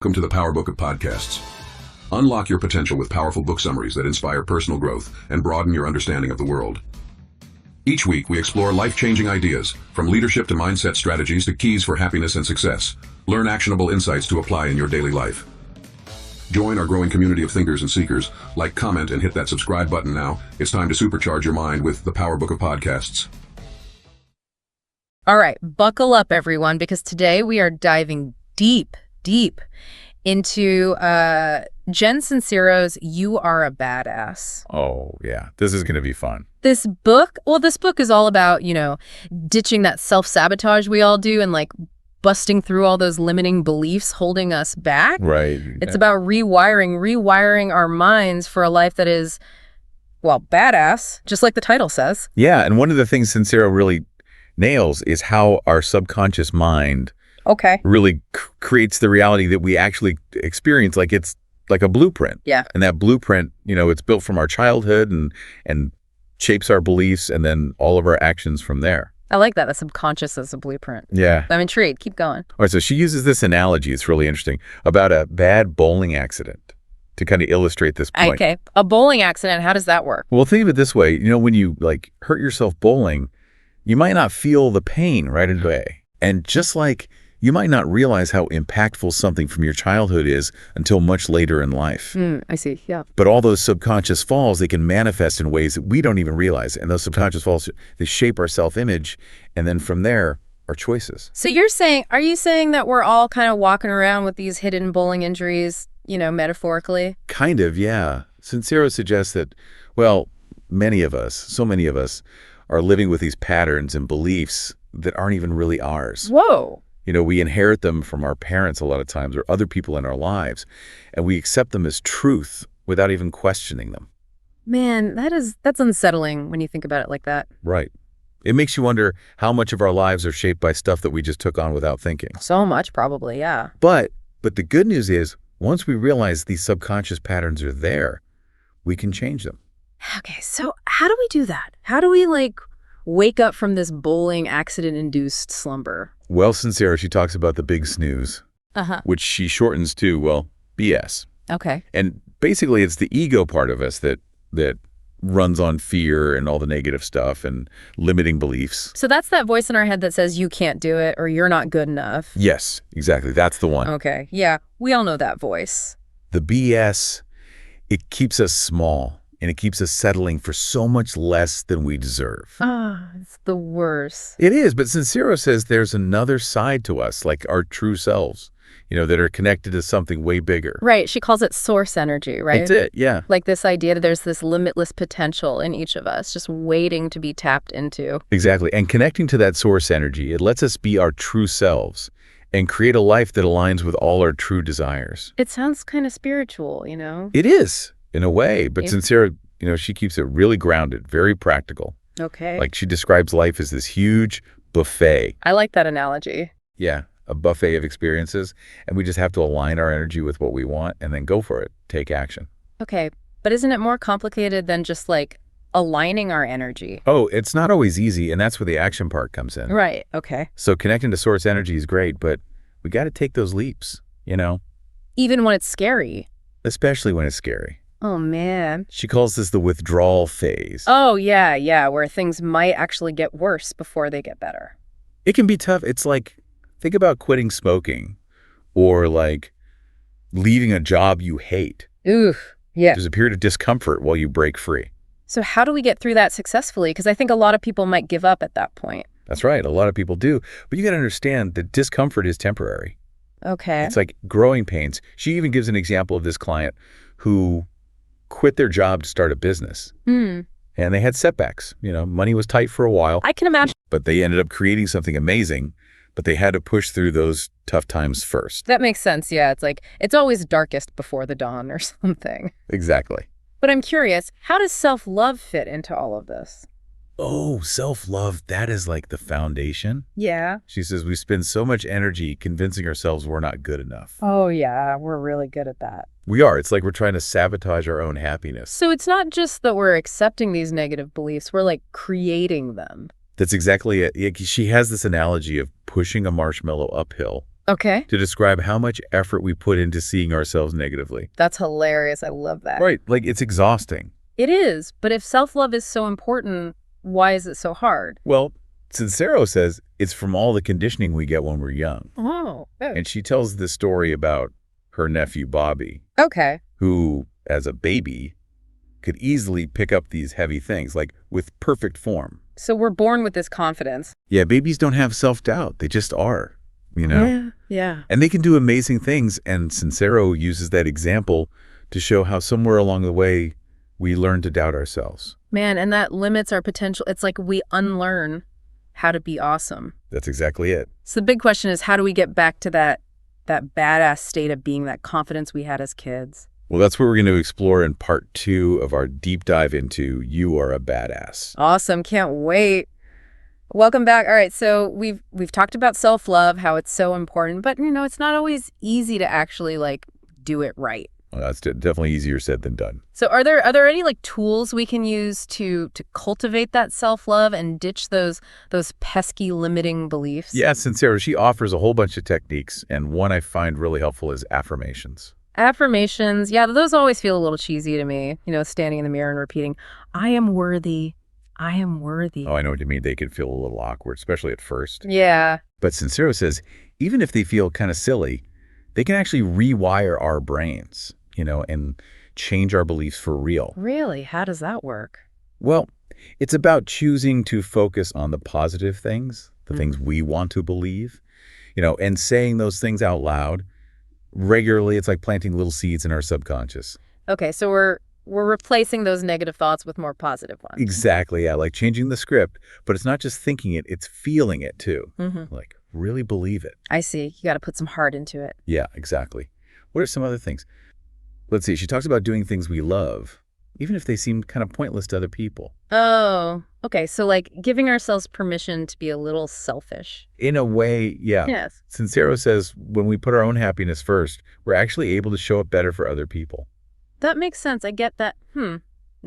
Welcome to the Power Book of Podcasts. Unlock your potential with powerful book summaries that inspire personal growth and broaden your understanding of the world. Each week, we explore life-changing ideas, from leadership to mindset strategies to keys for happiness and success. Learn actionable insights to apply in your daily life. Join our growing community of thinkers and seekers. Like, comment, and hit that subscribe button now. It's time to supercharge your mind with the Power Book of Podcasts. All right, buckle up, everyone, because today we are diving deep into Jen Sincero's You Are a Badass. Oh, yeah. This is going to be fun. This book is all about, ditching that self-sabotage we all do and busting through all those limiting beliefs holding us back. Right. It's about rewiring our minds for a life that is, badass, just like the title says. Yeah, and one of the things Sincero really nails is how our subconscious mind really creates the reality that we actually experience. Like it's like a blueprint. Yeah. And that blueprint, it's built from our childhood and shapes our beliefs and then all of our actions from there. I like that. The subconscious as a blueprint. Yeah. I'm intrigued. Keep going. All right, so she uses this analogy, it's really interesting, about a bad bowling accident to kind of illustrate this point. Okay. A bowling accident, how does that work? Well, think of it this way. When you hurt yourself bowling, you might not feel the pain right away. And just like you might not realize how impactful something from your childhood is until much later in life. I see, yeah. But all those subconscious falls, they can manifest in ways that we don't even realize. And those subconscious falls, they shape our self-image. And then from there, our choices. So are you saying that we're all kind of walking around with these hidden bowling injuries, metaphorically? Kind of, yeah. Sincero suggests that, many of us are living with these patterns and beliefs that aren't even really ours. Whoa. We inherit them from our parents a lot of times or other people in our lives, and we accept them as truth without even questioning them. Man, that's unsettling when you think about it like that. Right. It makes you wonder how much of our lives are shaped by stuff that we just took on without thinking. So much, probably, yeah. But the good news is, once we realize these subconscious patterns are there, we can change them. Okay, so how do we do that? How do we, wake up from this bowling accident-induced slumber? Well, Sincero, she talks about the big snooze, which she shortens to, BS. Okay. And basically, it's the ego part of us that runs on fear and all the negative stuff and limiting beliefs. So that's that voice in our head that says you can't do it or you're not good enough. Yes, exactly. That's the one. Okay. Yeah, we all know that voice. The BS, it keeps us small. And it keeps us settling for so much less than we deserve. It's the worst. It is, but Sincero says there's another side to us, like our true selves, that are connected to something way bigger. Right. She calls it source energy, right? That's it, yeah. Like this idea that there's this limitless potential in each of us, just waiting to be tapped into. Exactly. And connecting to that source energy, it lets us be our true selves and create a life that aligns with all our true desires. It sounds kind of spiritual, It is. In a way, but Sincero, she keeps it really grounded, very practical. Okay. Like she describes life as this huge buffet. I like that analogy. Yeah, a buffet of experiences, and we just have to align our energy with what we want and then go for it, take action. Okay, but isn't it more complicated than just aligning our energy? Oh, it's not always easy, and that's where the action part comes in. Right, okay. So connecting to source energy is great, but we got to take those leaps, Even when it's scary. Especially when it's scary. Oh, man. She calls this the withdrawal phase. Oh, yeah, where things might actually get worse before they get better. It can be tough. It's think about quitting smoking or leaving a job you hate. Ooh, yeah. There's a period of discomfort while you break free. So how do we get through that successfully? Because I think a lot of people might give up at that point. That's right. A lot of people do. But you got to understand that discomfort is temporary. Okay. It's like growing pains. She even gives an example of this client who quit their job to start a business. And they had setbacks. Money was tight for a while. I can imagine. But they ended up creating something amazing, but they had to push through those tough times first. That makes sense, yeah. It's always darkest before the dawn or something. Exactly. But I'm curious, how does self-love fit into all of this? Oh, self-love, that is the foundation. Yeah. She says we spend so much energy convincing ourselves we're not good enough. Oh, yeah, we're really good at that. We are. It's like we're trying to sabotage our own happiness. So it's not just that we're accepting these negative beliefs, we're creating them. That's exactly it. She has this analogy of pushing a marshmallow uphill Okay. to describe how much effort we put into seeing ourselves negatively. That's hilarious. I love that. Right. Like, it's exhausting. It is. But if self-love is so important, why is it so hard? Well, Sincero says it's from all the conditioning we get when we're young. Oh. And she tells this story about her nephew, Bobby, Okay. who, as a baby, could easily pick up these heavy things, like with perfect form. So we're born with this confidence. Yeah, babies don't have self-doubt. They just are, you know? Yeah. And they can do amazing things, and Sincero uses that example to show how somewhere along the way we learn to doubt ourselves. Man, and that limits our potential. It's like we unlearn how to be awesome. That's exactly it. So the big question is, how do we get back to that badass state of being, that confidence we had as kids? Well, that's what we're going to explore in part 2 of our deep dive into You Are a Badass. Awesome. Can't wait. Welcome back. All right, so we've talked about self-love, how it's so important, but it's not always easy to actually do it right. Well, that's definitely easier said than done. So are there any tools we can use to cultivate that self-love and ditch those pesky limiting beliefs? Yeah, Sincero, she offers a whole bunch of techniques, and one I find really helpful is affirmations. Affirmations, yeah, those always feel a little cheesy to me, standing in the mirror and repeating, I am worthy, I am worthy. Oh, I know what you mean. They can feel a little awkward, especially at first. Yeah. But Sincero says, even if they feel kind of silly, they can actually rewire our brains, and change our beliefs for real. Really? How does that work? Well, it's about choosing to focus on the positive things, the things we want to believe, and saying those things out loud regularly. It's like planting little seeds in our subconscious. Okay, so we're replacing those negative thoughts with more positive ones. Exactly, yeah, like changing the script, but it's not just thinking it, it's feeling it too. Like, really believe it. I see. You got to put some heart into it. Yeah, exactly. What are some other things? Let's see, she talks about doing things we love, even if they seem kind of pointless to other people. Oh, okay. So giving ourselves permission to be a little selfish. In a way, yeah. Yes. Sincero says when we put our own happiness first, we're actually able to show up better for other people. That makes sense. I get that. Now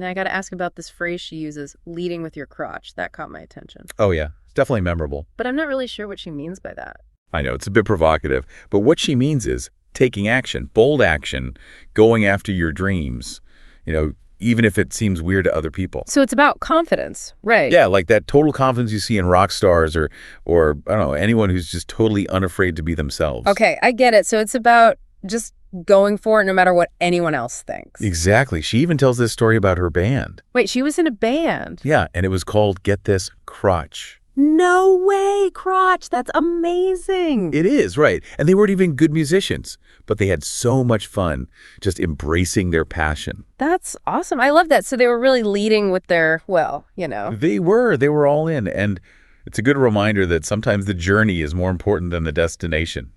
I got to ask about this phrase she uses, leading with your crotch. That caught my attention. Oh, yeah. It's definitely memorable. But I'm not really sure what she means by that. I know, it's a bit provocative, but what she means is taking action, bold action, going after your dreams, even if it seems weird to other people. So it's about confidence, right? Yeah, like that total confidence you see in rock stars or I don't know, anyone who's just totally unafraid to be themselves. Okay, I get it. So it's about just going for it no matter what anyone else thinks. Exactly. She even tells this story about her band. Wait, she was in a band? Yeah, and it was called, get this, Crotch. No way, Crotch. That's amazing. It is, right. And they weren't even good musicians, but they had so much fun just embracing their passion. That's awesome. I love that. So they were really leading with their, They were all in. And it's a good reminder that sometimes the journey is more important than the destination,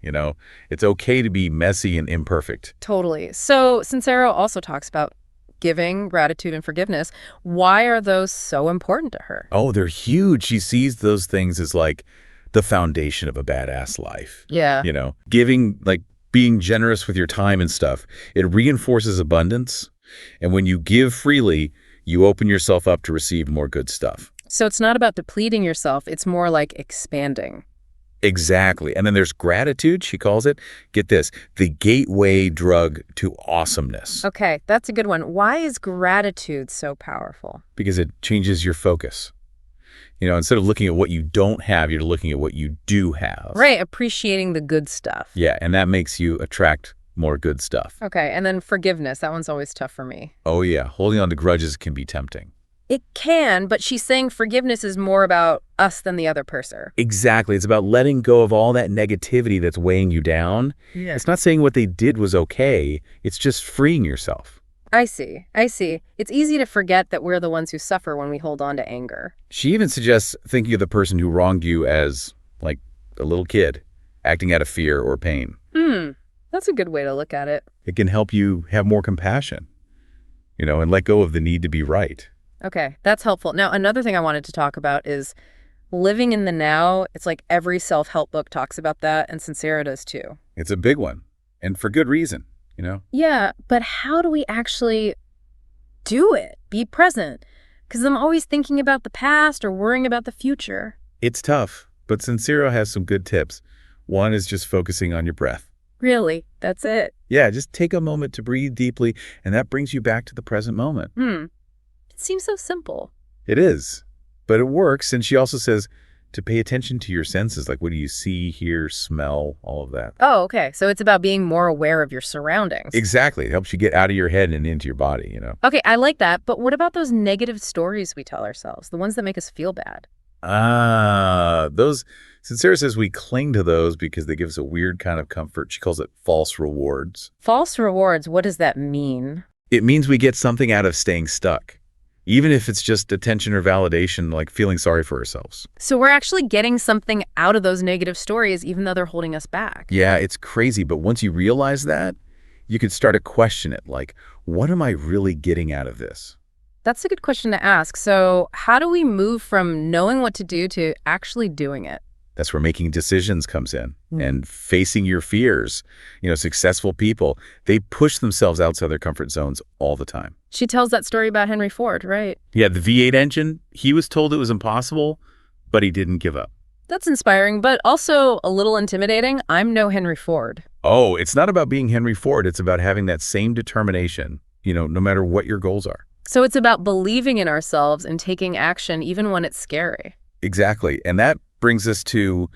It's okay to be messy and imperfect. Totally. So Sincero also talks about giving, gratitude, and forgiveness. Why are those so important to her? Oh, they're huge. She sees those things as like the foundation of a badass life. Yeah. Giving, like being generous with your time and stuff, it reinforces abundance. And when you give freely, you open yourself up to receive more good stuff. So it's not about depleting yourself. It's more like expanding. Exactly. And then there's gratitude, she calls it. Get this, the gateway drug to awesomeness. Okay, that's a good one. Why is gratitude so powerful? Because it changes your focus. Instead of looking at what you don't have, you're looking at what you do have. Right, appreciating the good stuff. Yeah, and that makes you attract more good stuff. Okay, and then forgiveness. That one's always tough for me. Oh, yeah. Holding on to grudges can be tempting. It can, but she's saying forgiveness is more about us than the other person. Exactly. It's about letting go of all that negativity that's weighing you down. Yeah. It's not saying what they did was okay. It's just freeing yourself. I see. It's easy to forget that we're the ones who suffer when we hold on to anger. She even suggests thinking of the person who wronged you as, like, a little kid, acting out of fear or pain. That's a good way to look at it. It can help you have more compassion, and let go of the need to be right. Okay, that's helpful. Now, another thing I wanted to talk about is living in the now. It's like every self-help book talks about that, and Sincero does too. It's a big one, and for good reason, Yeah, but how do we actually do it? Be present? Because I'm always thinking about the past or worrying about the future. It's tough, but Sincero has some good tips. One is just focusing on your breath. Really? That's it? Yeah, just take a moment to breathe deeply, and that brings you back to the present moment. It seems so simple. It is, but it works. And she also says to pay attention to your senses, like what do you see, hear, smell, all of that. Oh, okay. So it's about being more aware of your surroundings. Exactly. It helps you get out of your head and into your body, you know. Okay, I like that. But what about those negative stories we tell ourselves, the ones that make us feel bad? Those, Sincero says we cling to those because they give us a weird kind of comfort. She calls it false rewards. False rewards, what does that mean? It means we get something out of staying stuck, even if it's just attention or validation, like feeling sorry for ourselves. So we're actually getting something out of those negative stories, even though they're holding us back. Yeah, it's crazy. But once you realize that, you can start to question it. Like, what am I really getting out of this? That's a good question to ask. So how do we move from knowing what to do to actually doing it? That's where making decisions comes in and facing your fears. You know, successful people, they push themselves outside their comfort zones all the time. She tells that story about Henry Ford, right? Yeah, the V8 engine, he was told it was impossible, but he didn't give up. That's inspiring, but also a little intimidating. I'm no Henry Ford. Oh, it's not about being Henry Ford. It's about having that same determination, you know, no matter what your goals are. So it's about believing in ourselves and taking action even when it's scary. Exactly. And that brings us to,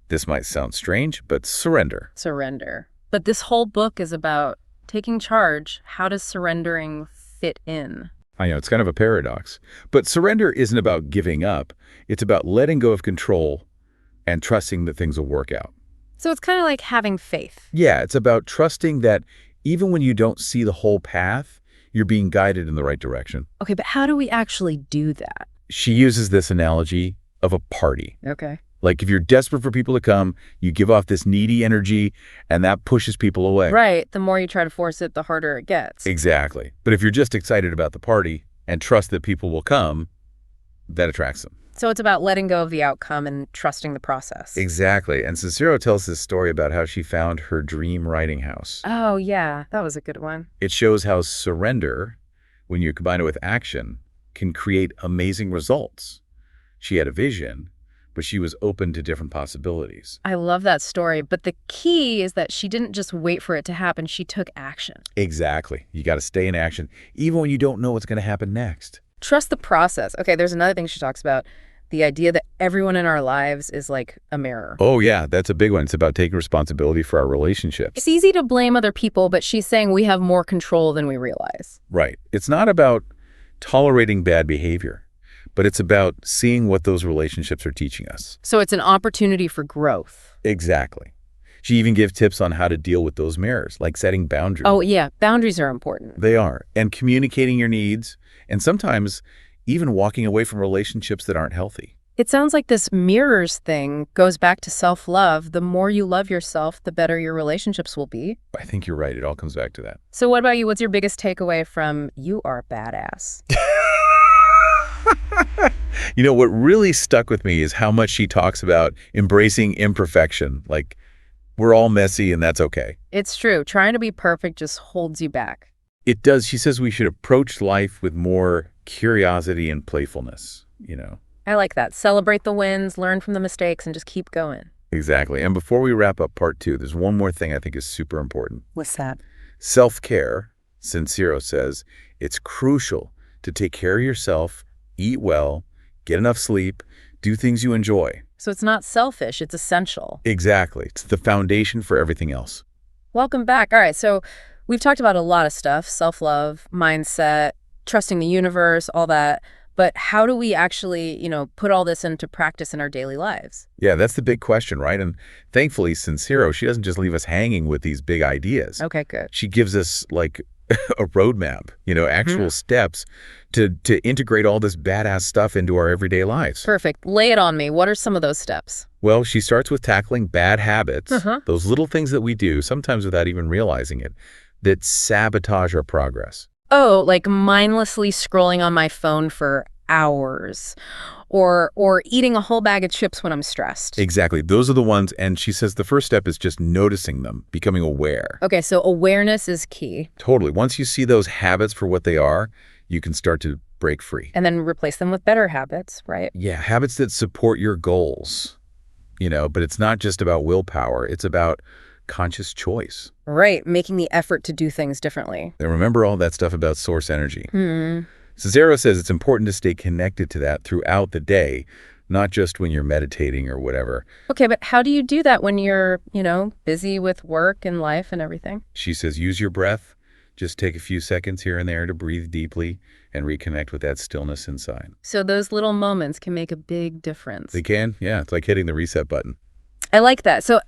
this might sound strange, but surrender. Surrender. But this whole book is about taking charge. How does surrendering fit in? I know, it's kind of a paradox. But surrender isn't about giving up. It's about letting go of control and trusting that things will work out. So it's kind of like having faith. Yeah, it's about trusting that even when you don't see the whole path, you're being guided in the right direction. Okay, but how do we actually do that? She uses this analogy of a party. Okay. Like if you're desperate for people to come, you give off this needy energy and that pushes people away. Right. The more you try to force it, the harder it gets. Exactly. But if you're just excited about the party and trust that people will come, that attracts them. So it's about letting go of the outcome and trusting the process. Exactly. And Sincero tells this story about how she found her dream writing house. Oh, yeah. That was a good one. It shows how surrender, when you combine it with action, can create amazing results. She had a vision, but she was open to different possibilities. I love that story. But the key is that she didn't just wait for it to happen. She took action. Exactly. You got to stay in action, even when you don't know what's going to happen next. Trust the process. Okay, there's another thing she talks about. The idea that everyone in our lives is like a mirror. Oh, yeah, that's a big one. It's about taking responsibility for our relationships. It's easy to blame other people, but she's saying we have more control than we realize. Right. It's not about tolerating bad behavior, but it's about seeing what those relationships are teaching us. So it's an opportunity for growth. Exactly. She even gives tips on how to deal with those mirrors, like setting boundaries. Oh, yeah. Boundaries are important. They are. And communicating your needs, and sometimes even walking away from relationships that aren't healthy. It sounds like this mirrors thing goes back to self-love. The more you love yourself, the better your relationships will be. I think you're right. It all comes back to that. So what about you? What's your biggest takeaway from You Are Badass? You know, what really stuck with me is how much she talks about embracing imperfection. Like, we're all messy and that's okay. It's true. Trying to be perfect just holds you back. It does. She says we should approach life with more curiosity and playfulness, you know. I like that. Celebrate the wins, learn from the mistakes, and just keep going. Exactly. And before we wrap up part 2, there's one more thing I think is super important. What's that? Self-care, Sincero says, it's crucial to take care of yourself, eat well, get enough sleep, do things you enjoy. So it's not selfish, it's essential. Exactly. It's the foundation for everything else. Welcome back. All right, so we've talked about a lot of stuff, self-love, mindset, trusting the universe, all that. But how do we actually, put all this into practice in our daily lives? Yeah, that's the big question, right? And thankfully, Sincero, she doesn't just leave us hanging with these big ideas. Okay, good. She gives us like a roadmap, actual steps to integrate all this badass stuff into our everyday lives. Perfect. Lay it on me. What are some of those steps? Well, she starts with tackling bad habits, those little things that we do, sometimes without even realizing it, that sabotage our progress. Oh, like mindlessly scrolling on my phone for hours or eating a whole bag of chips when I'm stressed. Exactly. Those are the ones. And she says the first step is just noticing them, becoming aware. Okay, so awareness is key. Totally. Once you see those habits for what they are, you can start to break free. And then replace them with better habits, right? Yeah, habits that support your goals. But it's not just about willpower. It's about conscious choice. Right, making the effort to do things differently. And remember all that stuff about source energy. Sincero says it's important to stay connected to that throughout the day, not just when you're meditating or whatever. Okay, but how do you do that when you're, busy with work and life and everything? She says use your breath. Just take a few seconds here and there to breathe deeply and reconnect with that stillness inside. So those little moments can make a big difference. They can? Yeah, it's like hitting the reset button. I like that. So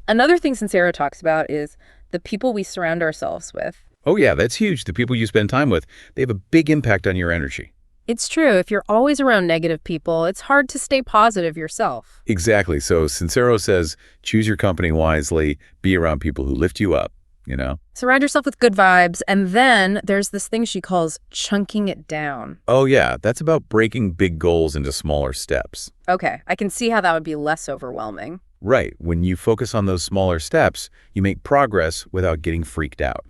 another thing Sincero talks about is the people we surround ourselves with. Oh yeah, that's huge. The people you spend time with, they have a big impact on your energy. It's true. If you're always around negative people, it's hard to stay positive yourself. Exactly. So Sincero says, choose your company wisely, be around people who lift you up, Surround yourself with good vibes. And then there's this thing she calls chunking it down. Oh yeah, that's about breaking big goals into smaller steps. Okay, I can see how that would be less overwhelming. Right. When you focus on those smaller steps, you make progress without getting freaked out.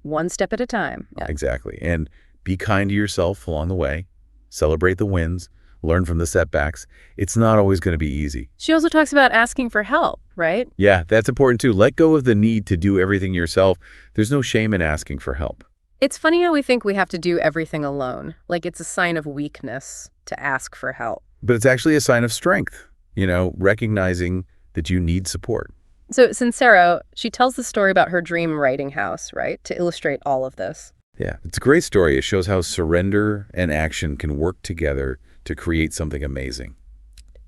One step at a time. Yeah. Exactly. And be kind to yourself along the way. Celebrate the wins. Learn from the setbacks. It's not always going to be easy. She also talks about asking for help, right? Yeah, that's important too. Let go of the need to do everything yourself. There's no shame in asking for help. It's funny how we think we have to do everything alone, like it's a sign of weakness to ask for help. But it's actually a sign of strength, recognizing that you need support. So Sincero, she tells the story about her dream writing house, right, to illustrate all of this. Yeah, it's a great story. It shows how surrender and action can work together to create something amazing.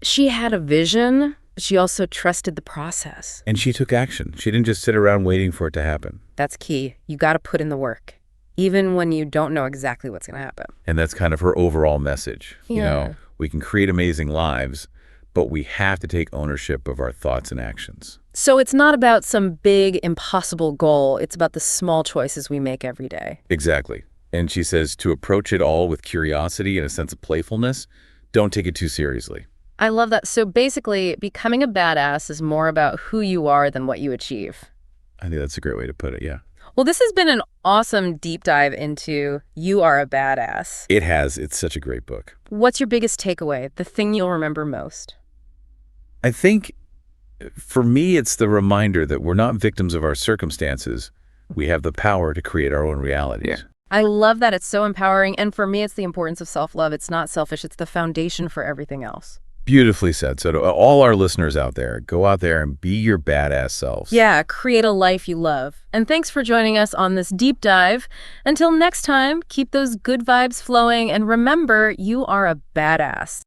She had a vision, but she also trusted the process. And she took action. She didn't just sit around waiting for it to happen. That's key. You got to put in the work, even when you don't know exactly what's going to happen. And that's kind of her overall message. Yeah. We can create amazing lives, but we have to take ownership of our thoughts and actions. So it's not about some big, impossible goal. It's about the small choices we make every day. Exactly. And she says to approach it all with curiosity and a sense of playfulness. Don't take it too seriously. I love that. So basically, becoming a badass is more about who you are than what you achieve. I think that's a great way to put it, yeah. Well, this has been an awesome deep dive into You Are a Badass. It has. It's such a great book. What's your biggest takeaway, the thing you'll remember most? I think for me, it's the reminder that we're not victims of our circumstances. We have the power to create our own realities. Yeah. I love that. It's so empowering. And for me, it's the importance of self-love. It's not selfish. It's the foundation for everything else. Beautifully said. So to all our listeners out there, go out there and be your badass selves. Yeah, create a life you love. And thanks for joining us on this deep dive. Until next time, keep those good vibes flowing and remember, you are a badass.